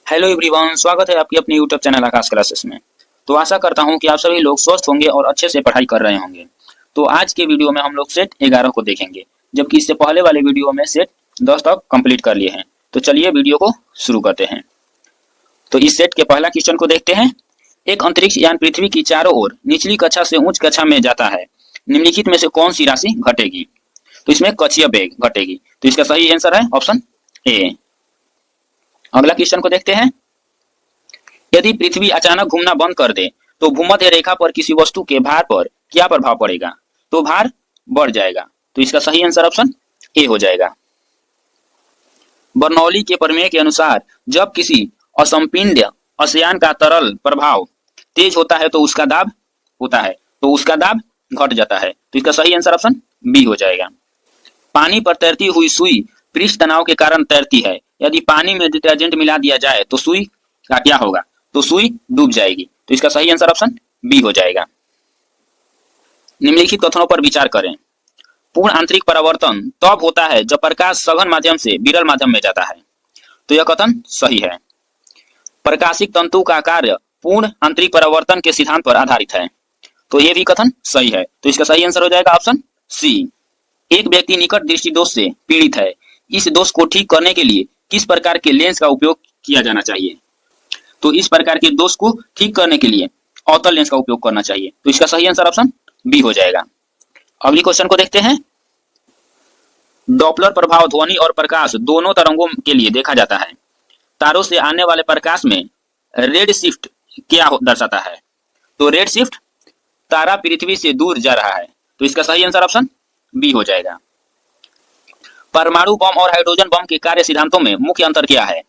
Hello everyone, स्वागत है आपकी अपनी यूट्यूब चैनल आकाश क्लासेस में। तो आशा करता हूं कि आप सभी लोग स्वस्थ होंगे और अच्छे से पढ़ाई कर रहे होंगे। तो आज के वीडियो में हम लोग सेट 11 को देखेंगे, जबकि इससे पहले वाले वीडियो में सेट 10 तक कंप्लीट कर लिए हैं। तो चलिए वीडियो को शुरू करते हैं। तो इस सेट के पहला क्वेश्चन को देखते हैं। एक अंतरिक्ष यान पृथ्वी की चारों ओर निचली कक्षा से उच्च कक्षा में जाता है, निम्नलिखित में से कौन सी राशि घटेगी? तो इसमें कक्षीय वेग घटेगी। तो इसका सही आंसर है ऑप्शन ए। अगला क्वेश्चन को देखते हैं। यदि पृथ्वी अचानक घूमना बंद कर दे तो भूमध्य रेखा पर किसी वस्तु के भार पर क्या प्रभाव पड़ेगा? तो भार बढ़ जाएगा। तो इसका सही आंसर ऑप्शन ए हो जाएगा। बर्नौली के प्रमेय के अनुसार जब किसी असंपिंड अश्यान का तरल प्रभाव तेज होता है तो उसका दाब घट जाता है। तो इसका सही आंसर ऑप्शन बी हो जाएगा। पानी पर तैरती हुई सुई पृष्ठ तनाव के कारण तैरती है। यदि पानी में डिटर्जेंट मिला दिया जाए तो सुई का क्या होगा? तो सुई डूब जाएगी। तो इसका सही आंसर ऑप्शन बी हो जाएगा। निम्नलिखित कथनों पर विचार करें। पूर्ण आंतरिक परावर्तन तब होता है जब प्रकाश सघन माध्यम से विरल माध्यम में जाता है। तो यह कथन सही है। प्रकाशिक तंतु का कार्य पूर्ण आंतरिक परावर्तन के सिद्धांत पर आधारित है। तो यह भी कथन सही है। तो इसका सही आंसर हो जाएगा ऑप्शन सी। एक व्यक्ति निकट दृष्टि दोष से पीड़ित है। इस दोष को ठीक करने के लिए किस प्रकार के लेंस का उपयोग किया जाना चाहिए? तो इस प्रकार के दोष को ठीक करने के लिए अवतल लेंस का उपयोग करना चाहिए। तो इसका सही आंसर ऑप्शन बी हो जाएगा। अगली क्वेश्चन को देखते हैं। डॉपलर प्रभाव ध्वनि और प्रकाश दोनों तरंगों के लिए देखा जाता है। तारों से आने वाले प्रकाश में रेड शिफ्ट क्या दर्शाता है? तो रेड शिफ्ट तारा पृथ्वी से दूर जा रहा है। तो इसका सही आंसर ऑप्शन बी हो जाएगा। परमाणु बम और हाइड्रोजन बम के कार्य सिद्धांतों में मुख्य अंतर क्या है?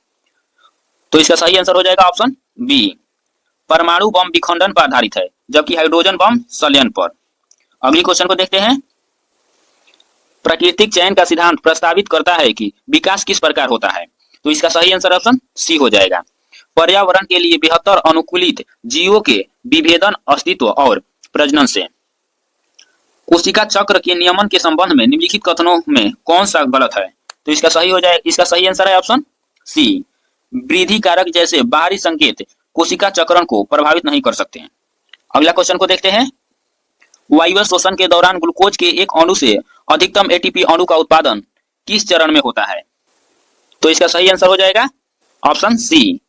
तो इसका सही आंसर हो जाएगा ऑप्शन बी। परमाणु बम विखंडन पर आधारित है, जबकि हाइड्रोजन बम संलयन पर। अगली क्वेश्चन को देखते हैं। प्राकृतिक चयन का सिद्धांत प्रस्तावित करता है कि विकास किस प्रकार होता है? तो इसका सही आंसर ऑप्शन सी हो जाएगा। पर्यावरण के लिए बेहतर अनुकूलित जीवों के विभेदन, अस्तित्व और प्रजनन से। कोशिका चक्र के नियमन के संबंध में निम्नलिखित कथनों में कौन सा गलत है? तो इसका सही आंसर है ऑप्शन सी। वृद्धि कारक जैसे बाहरी संकेत कोशिका चक्रण को प्रभावित नहीं कर सकते हैं। अगला क्वेश्चन को देखते हैं। वायु श्वसन के दौरान ग्लूकोज के एक अणु से अधिकतम एटीपी अणु का उत्पादन किस चरण में होता है? तो इसका सही आंसर हो जाएगा ऑप्शन सी।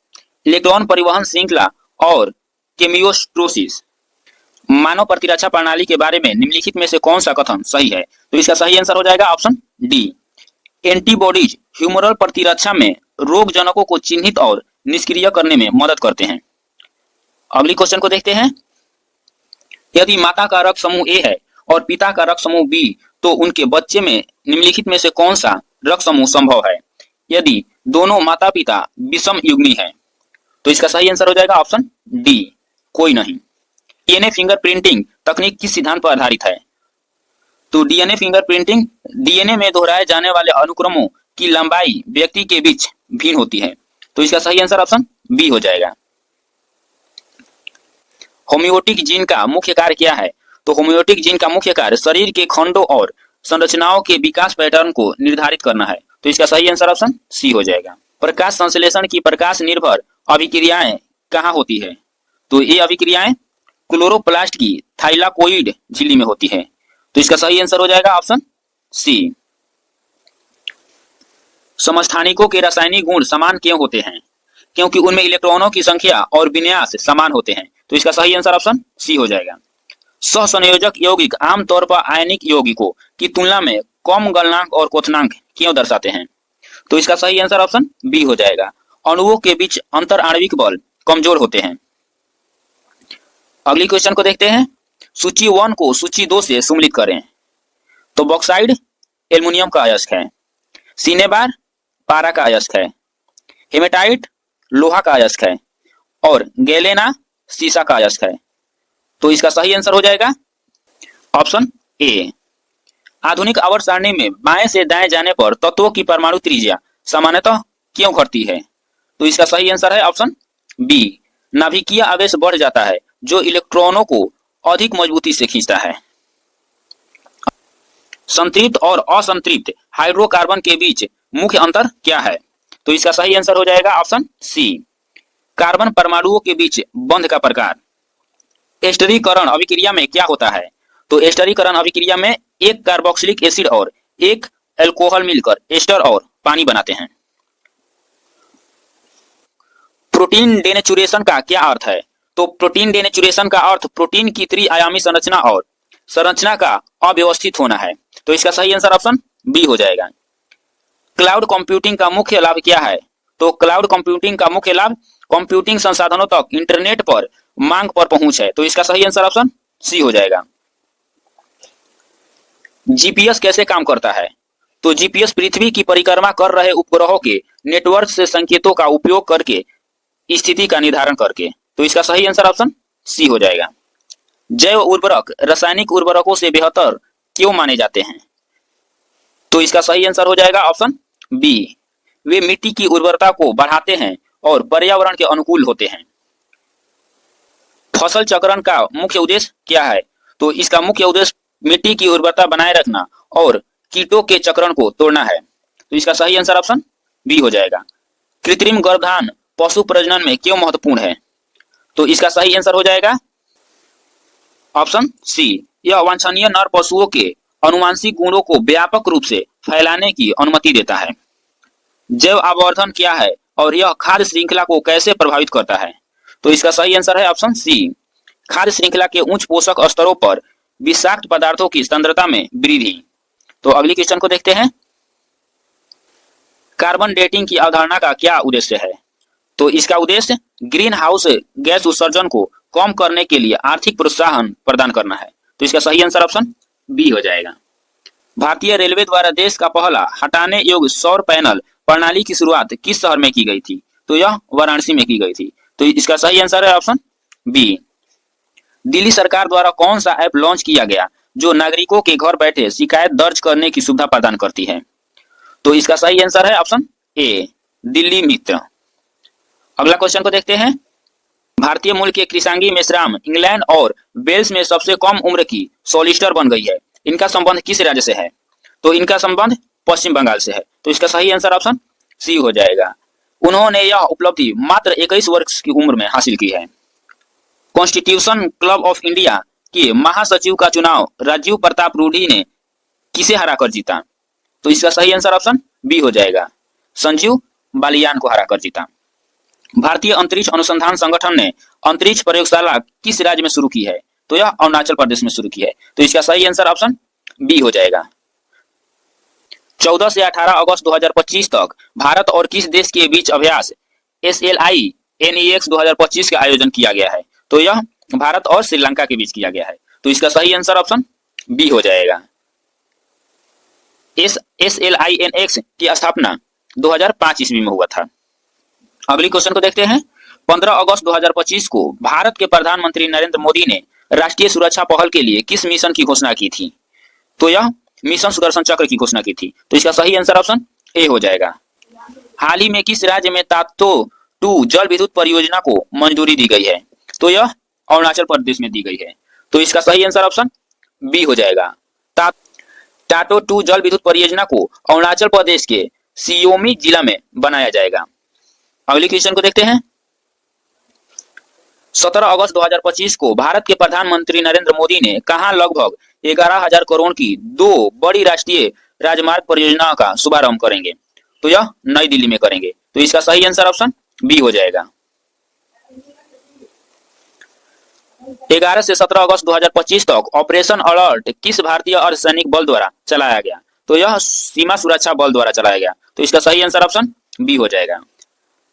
इलेक्ट्रॉन परिवहन श्रृंखला और केमियोस्टोसिस। मानव प्रतिरक्षा प्रणाली के बारे में निम्नलिखित में से कौन सा कथन सही है? तो इसका सही आंसर हो जाएगा ऑप्शन डी। एंटीबॉडीज ह्यूमरल प्रतिरक्षा में रोग जनकों को चिन्हित और निष्क्रिय करने में मदद करते हैं। अगली क्वेश्चन को देखते हैं। यदि माता का रक्त समूह ए है और पिता का रक्त समूह बी, तो उनके बच्चे में निम्नलिखित में से कौन सा रक्त समूह संभव है यदि दोनों माता पिता विषम युग्मी है? तो इसका सही आंसर हो जाएगा ऑप्शन डी, कोई नहीं। डीएनए फिंगरप्रिंटिंग तकनीक किस सिद्धांत पर आधारित है? तो डीएनए फिंगरप्रिंटिंग डीएनए में दोहराए जाने वाले अनुक्रमों की लंबाई व्यक्ति के बीच भिन्न होती है। तो इसका सही आंसर ऑप्शन बी हो जाएगा। होम्योटिक जीन का मुख्य कार्य क्या है? तो होम्योटिक जीन का मुख्य कार्य शरीर के खंडों और संरचनाओं के विकास पैटर्न को निर्धारित करना है। तो इसका सही आंसर ऑप्शन सी हो जाएगा। प्रकाश संश्लेषण की प्रकाश निर्भर अभिक्रियाएं कहाँ होती है? तो ये अभिक्रियाएं क्लोरोप्लास्ट की थाइलाकोइड झिल्ली में होती है। तो इसका सही आंसर हो जाएगा ऑप्शन सी। समस्थानिकों के रासायनिक गुण समान क्यों होते हैं? क्योंकि उनमें इलेक्ट्रॉनों की संख्या और विन्यास समान होते हैं। तो इसका सही आंसर ऑप्शन सी हो जाएगा। सहसंयोजक यौगिक आमतौर पर आयनिक यौगिकों की तुलना में कम गलनांक और क्वथनांक क्यों दर्शाते हैं? तो इसका सही आंसर ऑप्शन बी हो जाएगा। अणुओं के बीच अंतर आणविक बल कमजोर होते हैं। अगली क्वेश्चन को देखते हैं। सूची 1 को सूची 2 से सम्मिलित करें। तो बॉक्साइड एल्युमिनियम का अयस्क है, सिनेबार पारा का अयस्क है, हेमेटाइट लोहा का अयस्क है और गैलेना सीसा का अयस्क है। तो इसका सही आंसर हो जाएगा ऑप्शन ए। आधुनिक आवर्त सारणी में बाएं से दाएं जाने पर तत्वों की परमाणु त्रिज्या सामान्यतः क्यों घटती है? तो इसका सही आंसर है ऑप्शन बी। नाभिकीय आवेश बढ़ जाता है जो इलेक्ट्रॉनों को अधिक मजबूती से खींचता है। संतृप्त और असंतृप्त हाइड्रोकार्बन के बीच मुख्य अंतर क्या है? तो इसका सही आंसर हो जाएगा ऑप्शन सी। कार्बन परमाणुओं के बीच बंध का प्रकार। एस्टरीकरण अभिक्रिया में क्या होता है? तो एस्टरीकरण अभिक्रिया में एक कार्बोक्सिलिक एसिड और एक अल्कोहल मिलकर एस्टर और पानी बनाते हैं। प्रोटीन डेनेचुरेशन का क्या अर्थ है? तो प्रोटीन डेनेचुरेशन का अर्थ प्रोटीन की त्रिआयामी संरचना और संरचना का अव्यवस्थित होना है। तो इसका सही आंसर ऑप्शन बी हो जाएगा। क्लाउड कंप्यूटिंग का मुख्य लाभ क्या है? तो क्लाउड कंप्यूटिंग का मुख्य लाभ कंप्यूटिंग संसाधनों तक इंटरनेट पर मांग पर पहुंच है। तो इसका सही आंसर ऑप्शन सी हो जाएगा। जीपीएस कैसे काम करता है? तो जीपीएस पृथ्वी की परिक्रमा कर रहे उपग्रहों के नेटवर्क से संकेतों का उपयोग करके स्थिति का निर्धारण करके। तो इसका सही आंसर ऑप्शन सी हो जाएगा। जैव उर्वरक रासायनिक उर्वरकों से बेहतर क्यों माने जाते हैं? तो इसका सही आंसर हो जाएगा ऑप्शन बी, वे मिट्टी की उर्वरता को बढ़ाते हैं और पर्यावरण के अनुकूल होते हैं। फसल चक्रण का मुख्य उद्देश्य क्या है? तो इसका मुख्य उद्देश्य मिट्टी की उर्वरता बनाए रखना और कीटों के चक्रण को तोड़ना है। तो इसका सही आंसर ऑप्शन बी हो जाएगा। कृत्रिम गर्भधान पशु प्रजनन में क्यों महत्वपूर्ण है? तो इसका सही आंसर हो जाएगा ऑप्शन सी, यह वांछनीय नर पशुओं के अनुवांशिक गुणों को व्यापक रूप से फैलाने की अनुमति देता है। जैव आवर्धन क्या है और यह खाद्य श्रृंखला को कैसे प्रभावित करता है? तो इसका सही आंसर है ऑप्शन सी, खाद्य श्रृंखला के उच्च पोषक स्तरों पर विषाक्त पदार्थों की सांद्रता में वृद्धि। तो अगली क्वेश्चन को देखते हैं। कार्बन डेटिंग की अवधारणा का क्या उद्देश्य है? तो इसका उद्देश्य ग्रीन हाउस गैस उत्सर्जन को कम करने के लिए आर्थिक प्रोत्साहन प्रदान करना है। तो इसका सही आंसर ऑप्शन बी हो जाएगा। भारतीय रेलवे द्वारा देश का पहला हटाने योग्य सौर पैनल प्रणाली की शुरुआत किस शहर में की गई थी? तो यह वाराणसी में की गई थी। तो इसका सही आंसर है ऑप्शन बी। दिल्ली सरकार द्वारा कौन सा ऐप लॉन्च किया गया जो नागरिकों के घर बैठे शिकायत दर्ज करने की सुविधा प्रदान करती है? तो इसका सही आंसर है ऑप्शन ए, दिल्ली मित्र। अगला क्वेश्चन को देखते हैं। भारतीय मूल के कृषांगी मेश्राम इंग्लैंड और वेल्स में सबसे कम उम्र की सॉलिसिटर बन गई है। इनका संबंध किस राज्य से है? तो इनका संबंध पश्चिम बंगाल से है। तो इसका सही आंसर ऑप्शन सी हो जाएगा। उन्होंने यह उपलब्धि मात्र 21 वर्ष की उम्र में हासिल की है। कॉन्स्टिट्यूशन क्लब ऑफ इंडिया के महासचिव का चुनाव राजीव प्रताप रूडी ने किसे हराकर जीता? तो इसका सही आंसर ऑप्शन बी हो जाएगा, संजीव बालियान को हराकर जीता। भारतीय अंतरिक्ष अनुसंधान संगठन ने अंतरिक्ष प्रयोगशाला किस राज्य में शुरू की है? तो यह अरुणाचल प्रदेश में शुरू की है। तो इसका सही आंसर ऑप्शन बी हो जाएगा। 14 से 18 अगस्त 2025 तक भारत और किस देश के बीच अभ्यास SLI-NEX 2025 का आयोजन किया गया है? तो यह भारत और श्रीलंका के बीच किया गया है। तो इसका सही आंसर ऑप्शन बी हो जाएगा। SLI-NX की स्थापना 2005 ईस्वी में हुआ था। अगली क्वेश्चन को देखते हैं। 15 अगस्त 2025 को भारत के प्रधानमंत्री नरेंद्र मोदी ने राष्ट्रीय सुरक्षा पहल के लिए किस मिशन की घोषणा की थी? तो यह मिशन सुदर्शन चक्र की घोषणा की थी। तो इसका सही आंसर ऑप्शन ए हो जाएगा। हाल ही में किस राज्य में तातो 2 जल विद्युत परियोजना को मंजूरी दी गई है? तो यह अरुणाचल प्रदेश में दी गई है। तो इसका सही आंसर ऑप्शन बी हो जाएगा। टाटो 2 जल विद्युत परियोजना को अरुणाचल प्रदेश के सियोमी जिला में बनाया जाएगा। अगली क्वेश्चन को देखते हैं। 17 अगस्त 2025 को भारत के प्रधानमंत्री नरेंद्र मोदी ने कहां लगभग 11,000 करोड़ की 2 बड़ी राष्ट्रीय राजमार्ग परियोजनाओं का शुभारंभ करेंगे? तो यह नई दिल्ली में करेंगे। तो इसका सही आंसर ऑप्शन बी हो जाएगा। 11 से 17 अगस्त 2025 तक ऑपरेशन अलर्ट किस भारतीय अर्धसैनिक बल द्वारा चलाया गया? तो यह सीमा सुरक्षा बल द्वारा चलाया गया। तो इसका सही आंसर ऑप्शन बी हो जाएगा।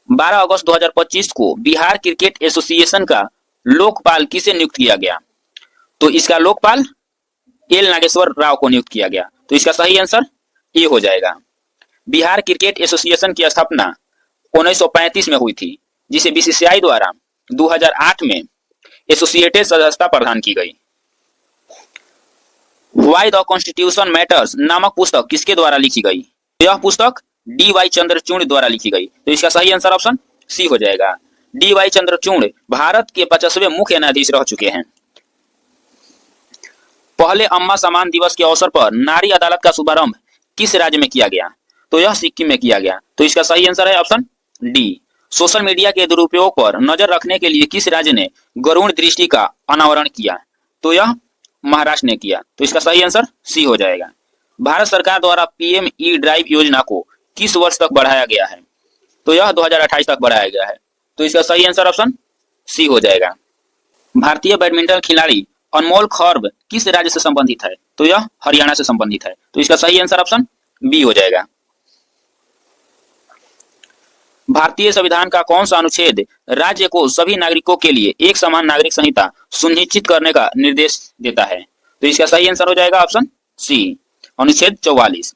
12 अगस्त 2025 को बिहार क्रिकेट एसोसिएशन का लोकपाल किसे नियुक्त किया गया? तो इसका लोकपाल एल नागेश्वर राव को नियुक्त किया गया। तो इसका सही आंसर ए हो जाएगा। बिहार क्रिकेट एसोसिएशन की स्थापना 1935 में हुई थी, जिसे बीसीसीआई द्वारा 2008 में एसोसिएटेड सदस्यता प्रदान की गई। व्हाई द कॉन्स्टिट्यूशन मैटर्स नामक पुस्तक किसके द्वारा लिखी गई? यह पुस्तक DY चंद्रचूड़ द्वारा लिखी गई। तो इसका सही आंसर ऑप्शन सी हो जाएगा। DY चंद्रचूड़ भारत के 50वें मुख्य न्यायाधीश रह चुके हैं। पहले अम्मा सम्मान दिवस के अवसर पर नारी अदालत का शुभारंभ किस राज्य में किया गया? तो यह सिक्किम में किया गया। तो इसका सही आंसर है ऑप्शन डी, सोशल मीडिया के दुरुपयोग पर नजर रखने के लिए किस राज्य ने गरुड़ दृष्टि का अनावरण किया? तो यह महाराष्ट्र ने किया। तो इसका सही आंसर सी हो जाएगा। भारत सरकार द्वारा पीएम ई ड्राइव योजना को किस वर्ष तक बढ़ाया गया है? तो यह 2028 तक बढ़ाया गया है। तो इसका सही आंसर ऑप्शन सी हो जाएगा। भारतीय बैडमिंटन खिलाड़ी अनमोल खर्ब किस राज्य से संबंधित है? तो यह हरियाणा से संबंधित है। तो इसका सही आंसर ऑप्शन बी हो जाएगा। भारतीय संविधान का कौन सा अनुच्छेद राज्य को सभी नागरिकों के लिए एक समान नागरिक संहिता सुनिश्चित करने का निर्देश देता है? तो इसका सही आंसर हो जाएगा ऑप्शन सी, अनुच्छेद 44।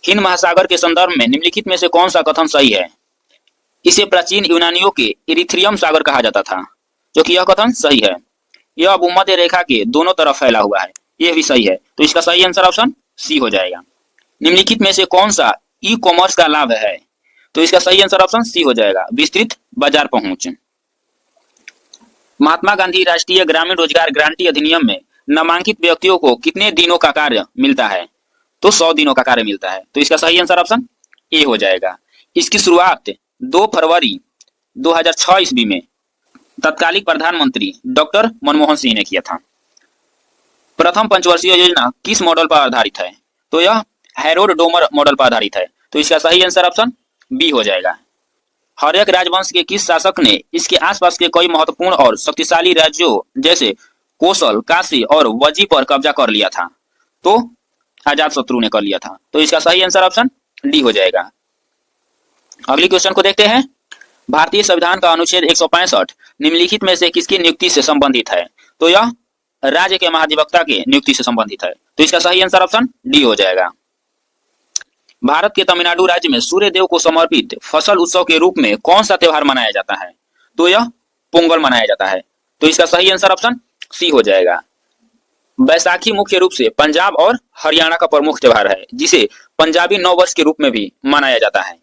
हिंद महासागर के संदर्भ में निम्नलिखित में से कौन सा कथन सही है? इसे प्राचीन यूनानियों के इरिथ्रियम सागर कहा जाता था, जो कि यह कथन सही है। यह भूमध्य रेखा के दोनों तरफ फैला हुआ है, यह भी सही है। तो इसका सही आंसर ऑप्शन सी हो जाएगा। निम्नलिखित में से कौन सा ई कॉमर्स का लाभ है? तो इसका सही आंसर ऑप्शन सी हो जाएगा, विस्तृत बाजार पहुंच। महात्मा गांधी राष्ट्रीय ग्रामीण रोजगार गारंटी अधिनियम में नामांकित व्यक्तियों को कितने दिनों का कार्य मिलता है? तो 100 दिनों का कार्य मिलता है। तो इसका सही आंसर ऑप्शन ए हो जाएगा। इसकी शुरुआत 2 फरवरी 2006 ईस्वी में तत्कालिक प्रधानमंत्री डॉक्टर मनमोहन सिंह ने किया था। प्रथम पंचवर्षीय योजना किस मॉडल पर आधारित है? तो यह हैरोल्ड डोमर मॉडल पर आधारित है। तो इसका सही आंसर ऑप्शन बी हो जाएगा। हर्यक राजवंश के किस शासक ने इसके आसपास के कई महत्वपूर्ण और शक्तिशाली राज्यों जैसे कोसल, काशी और वजी पर कब्जा कर लिया था? तो अजातशत्रु ने कर लिया था। तो इसका सही आंसर ऑप्शन डी हो जाएगा। अगली क्वेश्चन को देखते हैं। भारतीय संविधान का अनुच्छेद 165 निम्नलिखित में से किसकी नियुक्ति से संबंधित है? तो यह राज्य के महाधिवक्ता के नियुक्ति से संबंधित है। तो इसका सही आंसर ऑप्शन डी हो जाएगा। भारत के तमिलनाडु राज्य में सूर्य देव को समर्पित फसल उत्सव के रूप में कौन सा त्योहार मनाया जाता है? तो यह पोंगल मनाया जाता है। तो इसका सही आंसर ऑप्शन सी हो जाएगा। बैसाखी मुख्य रूप से पंजाब और हरियाणा का प्रमुख त्योहार है, जिसे पंजाबी नववर्ष के रूप में भी मनाया जाता है।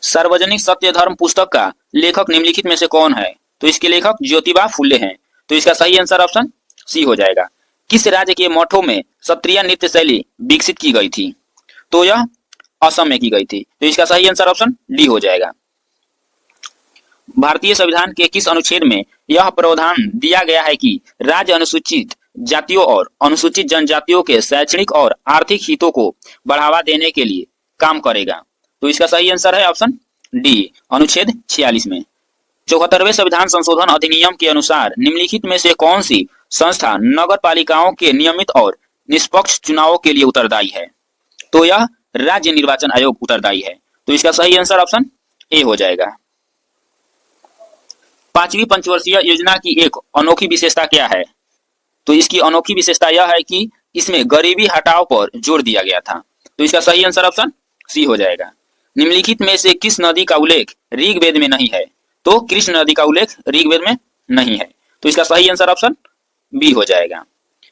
सार्वजनिक सत्य धर्म पुस्तक का लेखक निम्नलिखित में से कौन है? तो इसके लेखक ज्योतिबा फुले हैं। तो इसका सही आंसर ऑप्शन सी हो जाएगा। किस राज्य के मठों में सत्रिय नृत्य शैली विकसित की गई थी? तो यह असम में की गई थी। तो इसका सही आंसर ऑप्शन डी हो जाएगा। भारतीय संविधान के किस अनुच्छेद में यह प्रावधान दिया गया है कि राज्य अनुसूचित जातियों और अनुसूचित जनजातियों के शैक्षणिक और आर्थिक हितों को बढ़ावा देने के लिए काम करेगा? तो इसका सही आंसर है ऑप्शन डी, अनुच्छेद 46 में। 74वें संविधान संशोधन अधिनियम के अनुसार निम्नलिखित में से कौन सी संस्था नगर पालिकाओं के नियमित और निष्पक्ष चुनावों के लिए उत्तरदायी है? तो यह राज्य निर्वाचन आयोग उत्तरदायी है। तो इसका सही आंसर ऑप्शन ए हो जाएगा। 5वीं पंचवर्षीय योजना की एक अनोखी विशेषता क्या है? तो इसकी अनोखी विशेषता यह है कि इसमें गरीबी हटाओ पर जोर दिया गया था। तो इसका सही आंसर ऑप्शन सी हो जाएगा। निम्नलिखित में से किस नदी का उल्लेख ऋग्वेद में नहीं है? तो कृष्ण नदी का उल्लेख ऋग्वेद में नहीं है। तो इसका सही आंसर ऑप्शन बी हो जाएगा।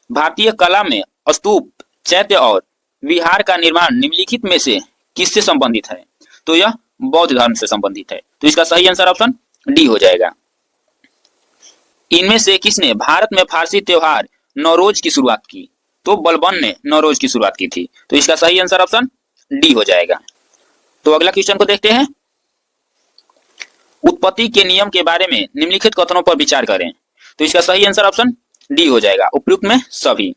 भारतीय कला में स्तूप, चैत्य और विहार का निर्माण निम्नलिखित में से किससे संबंधित है? तो यह बौद्ध धर्म से संबंधित है। तो इसका सही आंसर ऑप्शन डी हो जाएगा। इनमें से किसने भारत में फारसी त्योहार नौरोज की शुरुआत की? तो बलबन ने नौरोज की शुरुआत की थी। तो इसका सही आंसर ऑप्शन डी हो जाएगा। तो अगला क्वेश्चन को देखते हैं। उत्पत्ति के नियम के बारे में निम्नलिखित कथनों पर विचार करें। तो इसका सही आंसर ऑप्शन डी हो जाएगा, उपयुक्त में सभी।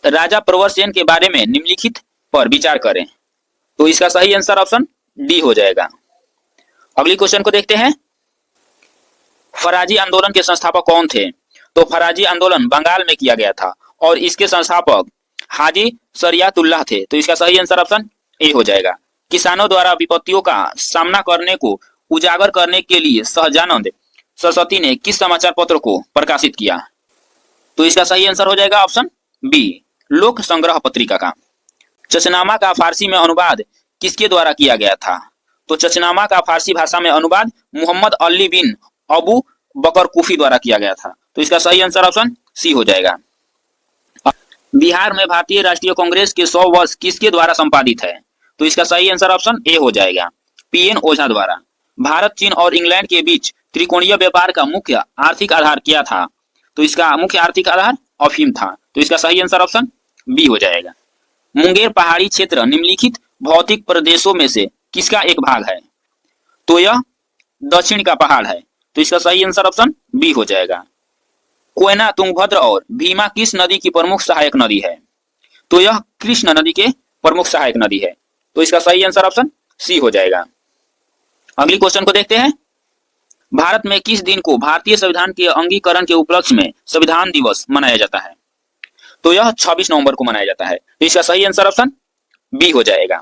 राजा प्रवरसेन के बारे में निम्नलिखित पर विचार करें। तो इसका सही आंसर ऑप्शन डी हो जाएगा। अगली क्वेश्चन को देखते हैं। फराजी आंदोलन के संस्थापक कौन थे? तो फराजी आंदोलन बंगाल में किया गया था और इसके संस्थापक हाजी शरियतुल्लाह थे। तो इसका सही आंसर ऑप्शन ए हो जाएगा। किसानों द्वारा विपत्तियों का सामना करने को उजागर करने के लिए सहजानंद सरस्वती ने किस समाचार पत्र को प्रकाशित किया? तो इसका सही आंसर हो जाएगा ऑप्शन बी, लोक संग्रह पत्रिका का। चचनामा का फारसी में अनुवाद किसके द्वारा किया गया था? तो चचनामा का फारसी भाषा में अनुवाद मोहम्मद अली बिन अबू बकर कुफी द्वारा किया गया था। तो इसका सही आंसर ऑप्शन सी हो जाएगा। बिहार में भारतीय राष्ट्रीय कांग्रेस के 100 वर्ष किसके द्वारा संपादित है? तो इसका सही आंसर ऑप्शन ए हो जाएगा, पीएन ओझा द्वारा। भारत, चीन और इंग्लैंड के बीच त्रिकोणीय व्यापार का मुख्य आर्थिक आधार क्या था? तो इसका मुख्य आर्थिक आधार अफीम था। तो इसका सही आंसर ऑप्शन बी हो जाएगा। मुंगेर पहाड़ी क्षेत्र निम्नलिखित भौतिक प्रदेशों में से किसका एक भाग है? तो यह दक्षिण का पहाड़ है। तो इसका सही आंसर ऑप्शन बी हो जाएगा। कोयना, तुंगभद्र और भीमा किस नदी की प्रमुख सहायक नदी है? तो यह कृष्ण नदी के प्रमुख सहायक नदी है। तो इसका सही आंसर ऑप्शन सी हो जाएगा। अगली क्वेश्चन को देखते हैं। भारत में किस दिन को भारतीय संविधान के अंगीकरण के उपलक्ष्य में संविधान दिवस मनाया जाता है? तो यह 26 नवंबर को मनाया जाता है। तो इसका सही आंसर ऑप्शन बी हो जाएगा।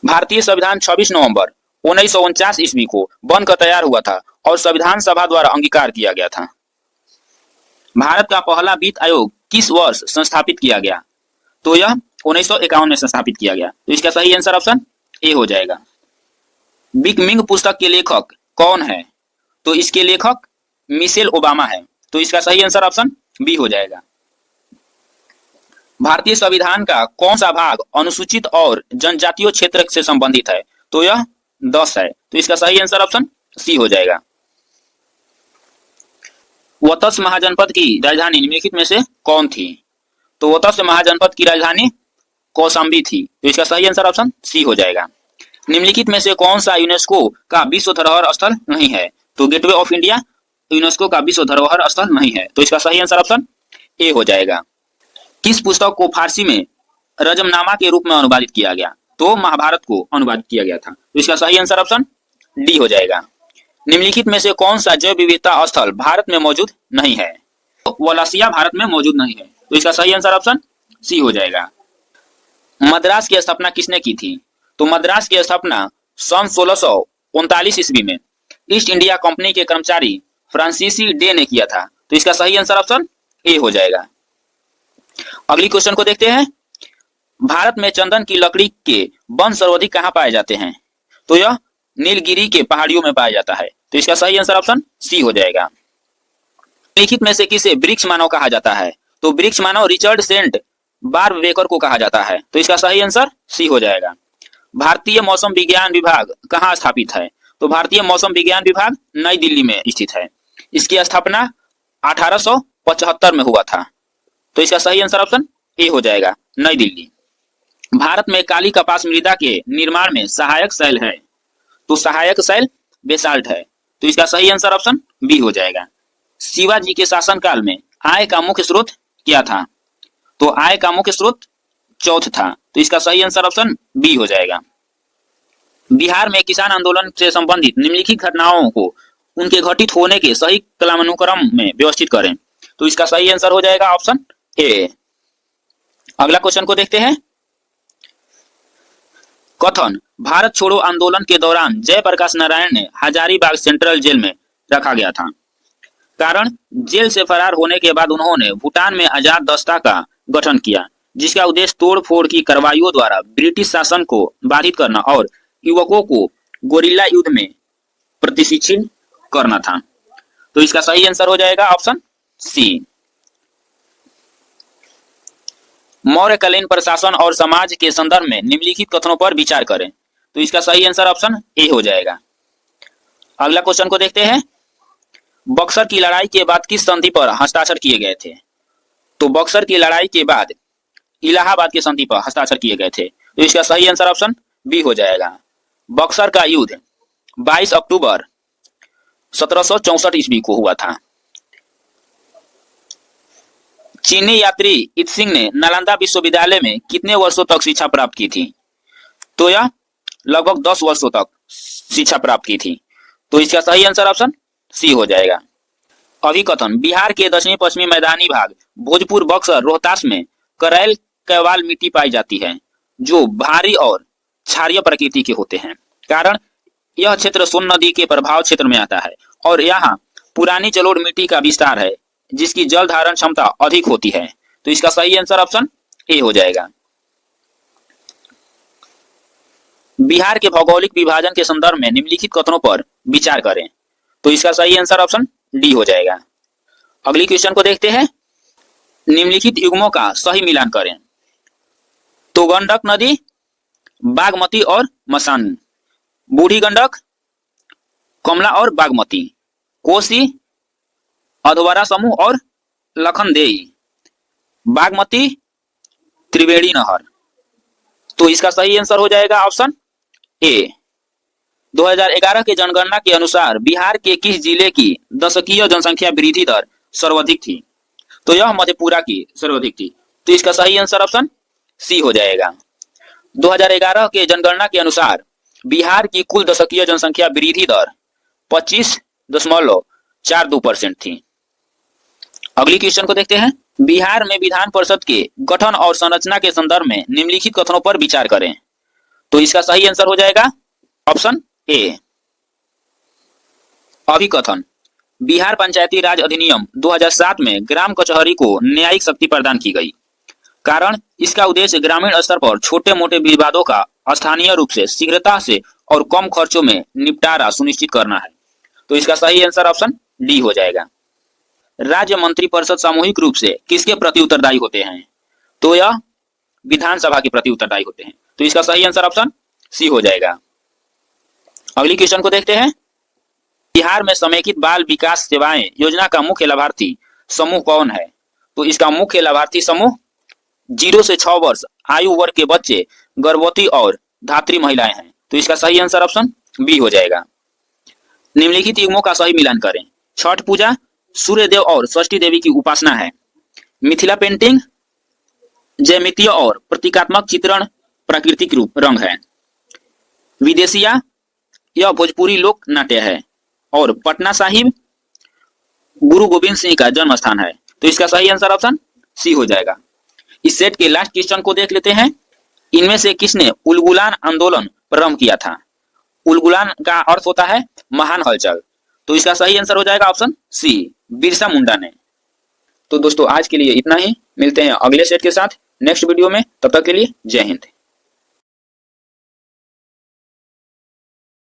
भारतीय संविधान 26 नवंबर 1949 ईस्वी को बनकर तैयार हुआ था और संविधान सभा द्वारा अंगीकार किया गया था। भारत का पहला वित्त आयोग किस वर्ष संस्थापित किया गया? तो यह 1951 में संस्थापित किया गया। तो इसका सही आंसर ऑप्शन ए हो जाएगा। बिग मिंग पुस्तक के लेखक कौन है? तो इसके लेखक मिशेल ओबामा है। तो इसका सही आंसर ऑप्शन बी हो जाएगा। भारतीय संविधान का कौन सा भाग अनुसूचित और जनजातीय क्षेत्र से संबंधित है? तो यह 10 है। तो इसका सही आंसर ऑप्शन सी हो जाएगा। वत्स महाजनपद की राजधानी निम्नलिखित में से कौन थी? तो वत्स महाजनपद की राजधानी कौशाम्बी थी। तो इसका सही आंसर ऑप्शन सी हो जाएगा। निम्नलिखित में से कौन सा यूनेस्को का विश्व धरोहर स्थल नहीं है? तो गेटवे ऑफ इंडिया यूनेस्को का विश्व धरोहर स्थल नहीं है। तो इसका सही आंसर ऑप्शन ए हो जाएगा। किस पुस्तक को फारसी में रजमनामा के रूप में अनुवादित किया गया? तो महाभारत को अनुवादित किया गया था। तो इसका सही आंसर ऑप्शन डी हो जाएगा। निम्नलिखित में से कौन सा जैव विविधता स्थल भारत में मौजूद नहीं है? तो वलासिया भारत में मौजूद नहीं है। तो इसका सही आंसर ऑप्शन सी हो जाएगा। मद्रास की स्थापना किसने की थी? तो मद्रास की स्थापना सन 1639 ईस्वी में ईस्ट इंडिया कंपनी के कर्मचारी फ्रांसीसी डे ने किया था। तो इसका सही आंसर ऑप्शन ए हो जाएगा। अगली क्वेश्चन को देखते हैं। भारत में चंदन की लकड़ी के वन सर्वाधिक कहां पाए जाते हैं? तो यह नीलगिरी के पहाड़ियों में पाया जाता है। तो इसका सही आंसर ऑप्शन सी हो जाएगा। लिखित में से किसे वृक्ष मानव कहा जाता है? तो वृक्ष मानव रिचर्ड सेंट बार्बवेकर को कहा जाता है। तो इसका सही आंसर सी हो जाएगा। भारतीय मौसम विज्ञान विभाग कहाँ स्थापित है? तो भारतीय मौसम विज्ञान विभाग नई दिल्ली में स्थित है। इसकी स्थापना 1875 में हुआ था। तो इसका सही आंसर ऑप्शन ए हो जाएगा, नई दिल्ली। भारत में काली कपास मृदा के निर्माण में सहायक शैल है। तो सहायक शैल बेसाल्ट है। तो इसका सही आंसर ऑप्शन बी हो जाएगा। शिवाजी के शासनकाल में आय का मुख्य स्रोत क्या था? तो आय का मुख्य स्रोत चौथ था। तो इसका सही आंसर ऑप्शन बी हो जाएगा। बिहार में किसान आंदोलन से संबंधित निम्नलिखित घटनाओं को उनके घटित होने के सही क्रमानुक्रम में व्यवस्थित करें। तो इसका सही आंसर हो जाएगा ऑप्शन ए। अगला क्वेश्चन को देखते हैं। कथन भारत छोड़ो आंदोलन के दौरान जयप्रकाश नारायण ने हजारीबाग सेंट्रल जेल में रखा गया था। कारण जेल से फरार होने के बाद उन्होंने भूटान में आजाद दस्ता का गठन किया, जिसका उद्देश्य तोड़फोड़ की कार्रवाइयों द्वारा ब्रिटिश शासन को बाधित करना और युवकों को गोरिल्ला युद्ध में प्रशिक्षित करना था। तो इसका सही आंसर हो जाएगा ऑप्शन सी। मौर्यकालीन प्रशासन और समाज के संदर्भ में निम्नलिखित कथनों पर विचार करें। तो इसका सही आंसर ऑप्शन ए हो जाएगा। अगला क्वेश्चन को देखते हैं। बक्सर की लड़ाई के बाद किस संधि पर हस्ताक्षर किए गए थे? तो बक्सर की लड़ाई के बाद इलाहाबाद की संधि पर हस्ताक्षर किए गए थे। तो इसका सही आंसर ऑप्शन बी हो जाएगा। बक्सर का युद्ध 22 अक्टूबर 1764 ईस्वी को हुआ था। चीनी यात्री इत सिंह ने नालंदा विश्वविद्यालय में कितने वर्षों तक शिक्षा प्राप्त की थी? तो यह लगभग 10 वर्षों तक शिक्षा प्राप्त की थी। तो इसका सही आंसर ऑप्शन सी हो जाएगा। अभिकथन बिहार के दक्षिणी पश्चिमी मैदानी भाग भोजपुर, बक्सर, रोहतास में करैल कैवाल मिट्टी पाई जाती है, जो भारी और क्षारीय प्रकृति के होते हैं। कारण यह क्षेत्र सोन नदी के प्रभाव क्षेत्र में आता है और यहाँ पुरानी जलोढ़ मिट्टी का विस्तार है, जिसकी जल धारण क्षमता अधिक होती है। तो इसका सही आंसर ऑप्शन ए हो जाएगा। बिहार के भौगोलिक विभाजन के संदर्भ में निम्नलिखित कथनों पर विचार करें। तो इसका सही आंसर ऑप्शन डी हो जाएगा। अगली क्वेश्चन को देखते हैं। निम्नलिखित युग्मों का सही मिलान करें। तो गंडक नदी, बागमती और मसान, बूढ़ी गंडक, कमला और बागमती, कोसी, अधवारा समूह और लखनदेई, बागमती, त्रिवेणी नहर। तो इसका सही आंसर हो जाएगा ऑप्शन ए। 2011 के जनगणना के अनुसार बिहार के किस जिले की दशकीय जनसंख्या वृद्धि दर सर्वाधिक थी? तो यह मधेपुरा की सर्वाधिक थी। तो इसका सही आंसर ऑप्शन सी हो जाएगा। 2011 के जनगणना के अनुसार बिहार की कुल दशकीय जनसंख्या वृद्धि दर 25.42% थी। अगली क्वेश्चन को देखते हैं। बिहार में विधान परिषद के गठन और संरचना के संदर्भ में निम्नलिखित कथनों पर विचार करें। तो इसका सही आंसर हो जाएगा ऑप्शन ए। अभिकथन, बिहार पंचायती राज अधिनियम 2007 में ग्राम कचहरी को न्यायिक शक्ति प्रदान की गई। कारण, इसका उद्देश्य ग्रामीण स्तर पर छोटे मोटे विवादों का स्थानीय रूप से शीघ्रता से और कम खर्चों में निपटारा सुनिश्चित करना है। तो इसका सही आंसर ऑप्शन डी हो जाएगा। राज्य मंत्रिपरिषद सामूहिक रूप से किसके प्रति उत्तरदायी होते हैं? तो यह विधानसभा के प्रति उत्तरदायी होते हैं। तो इसका सही आंसर ऑप्शन सी हो जाएगा। अगली क्वेश्चन को देखते हैं। बिहार में समेकित बाल विकास सेवाएं योजना का मुख्य लाभार्थी समूह कौन है? तो इसका मुख्य लाभार्थी समूह 0 से 6 वर्ष आयु वर्ग के बच्चे, गर्भवती और धात्री महिलाएं हैं। तो इसका सही आंसर ऑप्शन बी हो जाएगा। निम्नलिखित युग्मों का सही मिलान करें। छठ पूजा सूर्य देव और षष्ठी देवी की उपासना है। मिथिला पेंटिंग ज्यामितीय और प्रतीकात्मक चित्रण प्राकृतिक रूप रंग है। विदेशिया यह भोजपुरी लोक नाट्य है। और पटना साहिब गुरु गोविंद सिंह का जन्म स्थान है। तो इसका सही आंसर ऑप्शन सी हो जाएगा। इस सेट के लास्ट क्वेश्चन को देख लेते हैं। इनमें से किसने उलगुलान आंदोलन प्रारंभ किया था? उलगुलान का अर्थ होता है महान हलचल। तो इसका सही आंसर हो जाएगा ऑप्शन सी, बिरसा मुंडा ने। तो दोस्तों आज के लिए इतना ही। मिलते हैं अगले सेट के साथ नेक्स्ट वीडियो में। तब तक के लिए जय हिंद।